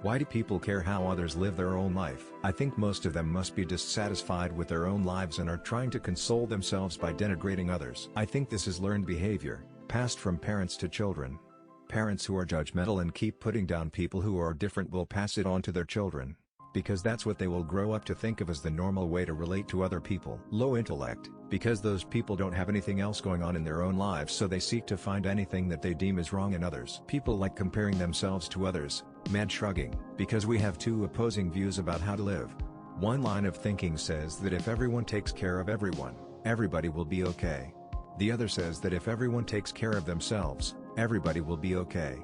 Why do people care how others live their own life? I think most of them must be dissatisfied with their own lives and are trying to console themselves by denigrating others. I think this is learned behavior, passed from parents to children. Parents who are judgmental and keep putting down people who are different will pass it on to their children, because that's what they will grow up to think of as the normal way to relate to other people. Low intellect, because those people don't have anything else going on in their own lives, so they seek to find anything that they deem is wrong in others. People like comparing themselves to others. Man shrugging, because we have two opposing views about how to live. One line of thinking says that if everyone takes care of everyone, everybody will be okay. The other says that if everyone takes care of themselves, everybody will be okay.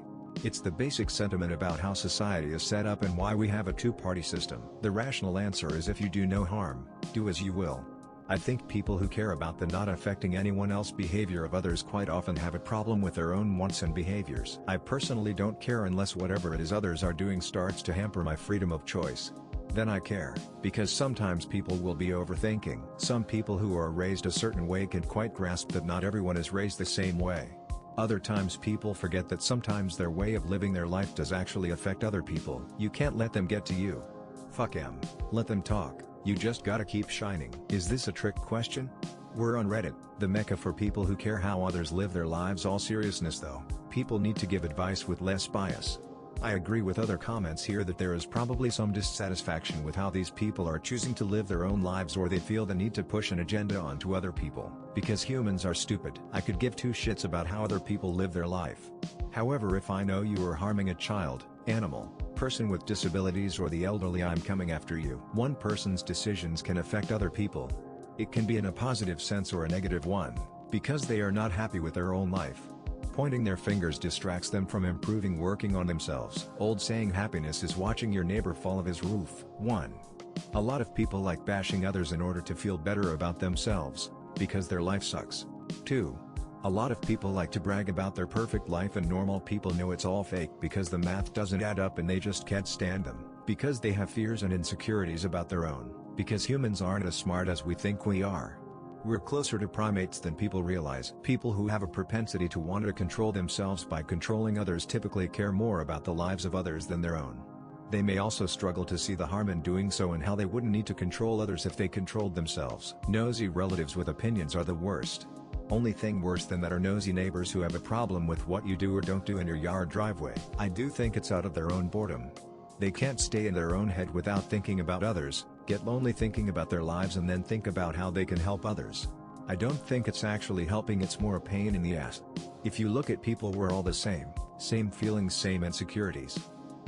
It's the basic sentiment about how society is set up and why we have a two-party system. The rational answer is if you do no harm, do as you will. I think people who care about the not affecting anyone else behavior of others quite often have a problem with their own wants and behaviors. I personally don't care unless whatever it is others are doing starts to hamper my freedom of choice. Then I care, because sometimes people will be overthinking. Some people who are raised a certain way can quite grasp that not everyone is raised the same way. Other times people forget that sometimes their way of living their life does actually affect other people. You can't let them get to you. Fuck 'em. Let them talk. You just gotta keep shining. Is this a trick question? We're on Reddit, the mecca for people who care how others live their lives. All seriousness though, people need to give advice with less bias. I agree with other comments here that there is probably some dissatisfaction with how these people are choosing to live their own lives, or they feel the need to push an agenda onto other people, because humans are stupid. I could give two shits about how other people live their life. However, if I know you are harming a child, animal, person with disabilities, or the elderly, I'm coming after you. One person's decisions can affect other people. It can be in a positive sense or a negative one, because they are not happy with their own life. Pointing their fingers distracts them from improving, working on themselves. Old saying, happiness is watching your neighbor fall off his roof. 1. A lot of people like bashing others in order to feel better about themselves, because their life sucks. 2. A lot of people like to brag about their perfect life, and normal people know it's all fake because the math doesn't add up and they just can't stand them, because they have fears and insecurities about their own, because humans aren't as smart as we think we are. We're closer to primates than people realize. People who have a propensity to want to control themselves by controlling others typically care more about the lives of others than their own. They may also struggle to see the harm in doing so and how they wouldn't need to control others if they controlled themselves. Nosy relatives with opinions are the worst. Only thing worse than that are nosy neighbors who have a problem with what you do or don't do in your yard driveway. I do think it's out of their own boredom. They can't stay in their own head without thinking about others, get lonely thinking about their lives, and then think about how they can help others. I don't think it's actually helping, it's more a pain in the ass. If you look at people, we're all the same feelings, same insecurities.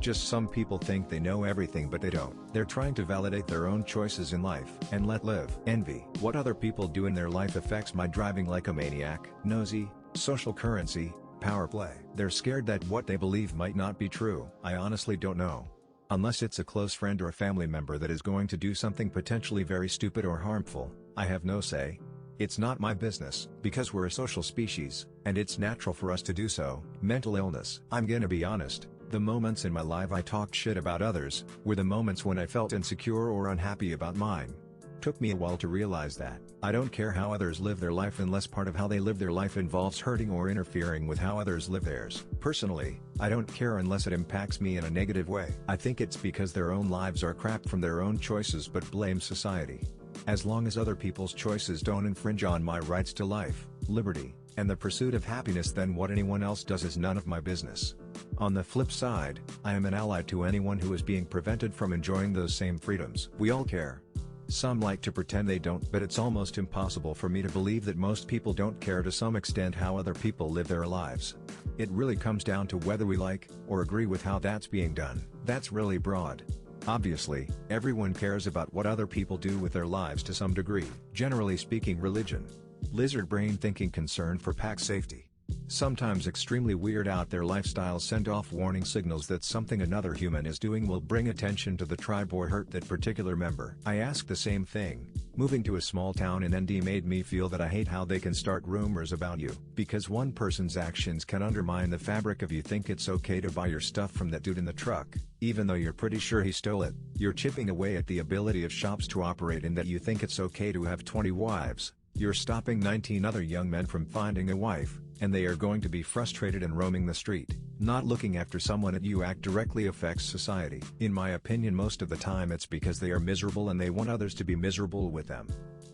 Just some people think they know everything but they don't. They're trying to validate their own choices in life and let live. Envy. What other people do in their life affects my driving like a maniac. Nosy, social currency, power play. They're scared that what they believe might not be true. I honestly don't know. Unless it's a close friend or a family member that is going to do something potentially very stupid or harmful, I have no say. It's not my business, because we're a social species, and it's natural for us to do so. Mental illness. I'm gonna be honest, the moments in my life I talked shit about others, were the moments when I felt insecure or unhappy about mine. Took me a while to realize that. I don't care how others live their life unless part of how they live their life involves hurting or interfering with how others live theirs. Personally, I don't care unless it impacts me in a negative way. I think it's because their own lives are crap from their own choices but blame society. As long as other people's choices don't infringe on my rights to life, liberty, and the pursuit of happiness, then what anyone else does is none of my business. On the flip side, I am an ally to anyone who is being prevented from enjoying those same freedoms. We all care. Some like to pretend they don't, but it's almost impossible for me to believe that most people don't care to some extent how other people live their lives. It really comes down to whether we like, or agree with how that's being done. That's really broad. Obviously, everyone cares about what other people do with their lives to some degree. Generally speaking, religion. Lizard brain thinking, concern for pack safety. Sometimes extremely weird out there lifestyles send off warning signals that something another human is doing will bring attention to the tribe or hurt that particular member. I ask the same thing. Moving to a small town in ND made me feel that I hate how they can start rumors about you. Because one person's actions can undermine the fabric of you think it's okay to buy your stuff from that dude in the truck, even though you're pretty sure he stole it. You're chipping away at the ability of shops to operate in that you think it's okay to have 20 wives. You're stopping 19 other young men from finding a wife, and they are going to be frustrated and roaming the street. Not looking after someone at you act directly affects society. In my opinion, most of the time it's because they are miserable and they want others to be miserable with them.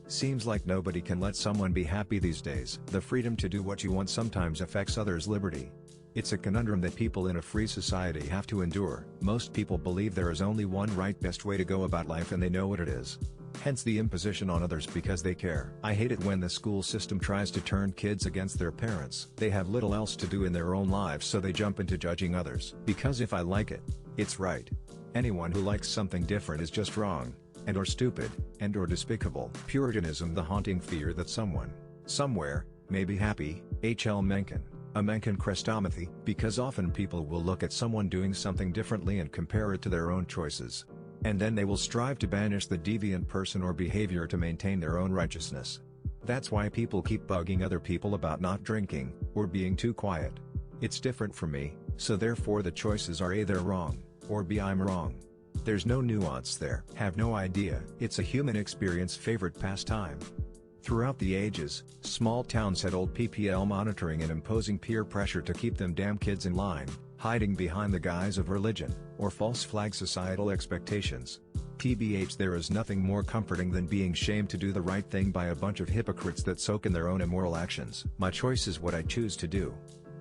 Seems like nobody can let someone be happy these days. The freedom to do what you want sometimes affects others' liberty. It's a conundrum that people in a free society have to endure. Most people believe there is only one right best way to go about life and they know what it is. Hence the imposition on others because they care. I hate it when the school system tries to turn kids against their parents. They have little else to do in their own lives, so they jump into judging others. Because if I like it, it's right. Anyone who likes something different is just wrong, and/or stupid, and/or despicable. Puritanism, the haunting fear that someone, somewhere, may be happy. H.L. Mencken. A Mencken chrestomythy, because often people will look at someone doing something differently and compare it to their own choices. And then they will strive to banish the deviant person or behavior to maintain their own righteousness. That's why people keep bugging other people about not drinking, or being too quiet. It's different for me, so therefore the choices are A, they're wrong, or B, I'm wrong. There's no nuance there. Have no idea. It's a human experience favorite pastime. Throughout the ages, small towns had old PPL monitoring and imposing peer pressure to keep them damn kids in line, hiding behind the guise of religion, or false flag societal expectations. TBH, there is nothing more comforting than being shamed to do the right thing by a bunch of hypocrites that soak in their own immoral actions. My choice is what I choose to do.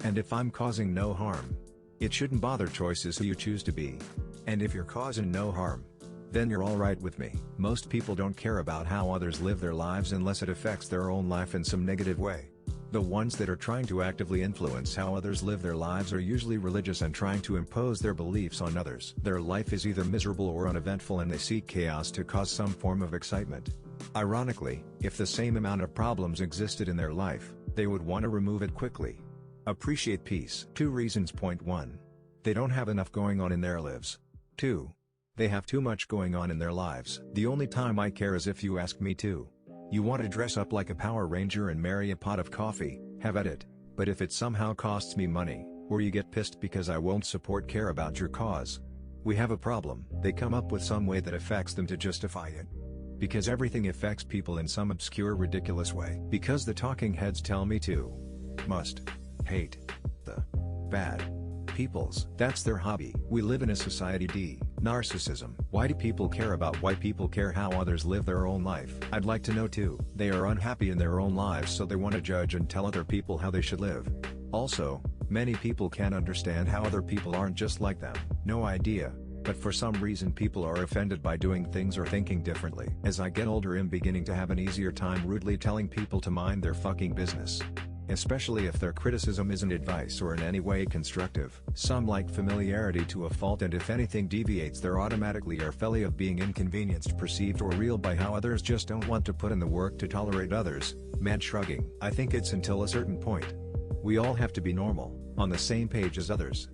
And if I'm causing no harm, it shouldn't bother choices who you choose to be. And if you're causing no harm, then you're alright with me. Most people don't care about how others live their lives unless it affects their own life in some negative way. The ones that are trying to actively influence how others live their lives are usually religious and trying to impose their beliefs on others. Their life is either miserable or uneventful and they seek chaos to cause some form of excitement. Ironically, if the same amount of problems existed in their life, they would want to remove it quickly. Appreciate peace. 2 reasons. Point 1. They don't have enough going on in their lives. 2. They have too much going on in their lives. The only time I care is if you ask me to. You want to dress up like a Power Ranger and marry a pot of coffee, have at it. But if it somehow costs me money, or you get pissed because I won't care about your cause, we have a problem. They come up with some way that affects them to justify it. Because everything affects people in some obscure, ridiculous way. Because the talking heads tell me to. Must. Hate. The. Bad. Peoples. That's their hobby. We live in a society D. Narcissism. Why do people care about why people care how others live their own life? I'd like to know too. They are unhappy in their own lives, so they want to judge and tell other people how they should live. Also, many people can't understand how other people aren't just like them. No idea. But for some reason people are offended by doing things or thinking differently. As I get older, I'm beginning to have an easier time rudely telling people to mind their fucking business. Especially if their criticism isn't advice or in any way constructive. Some like familiarity to a fault, and if anything deviates there automatically are felly of being inconvenienced, perceived or real by how others just don't want to put in the work to tolerate others. Man shrugging. I think it's until a certain point. We all have to be normal, on the same page as others.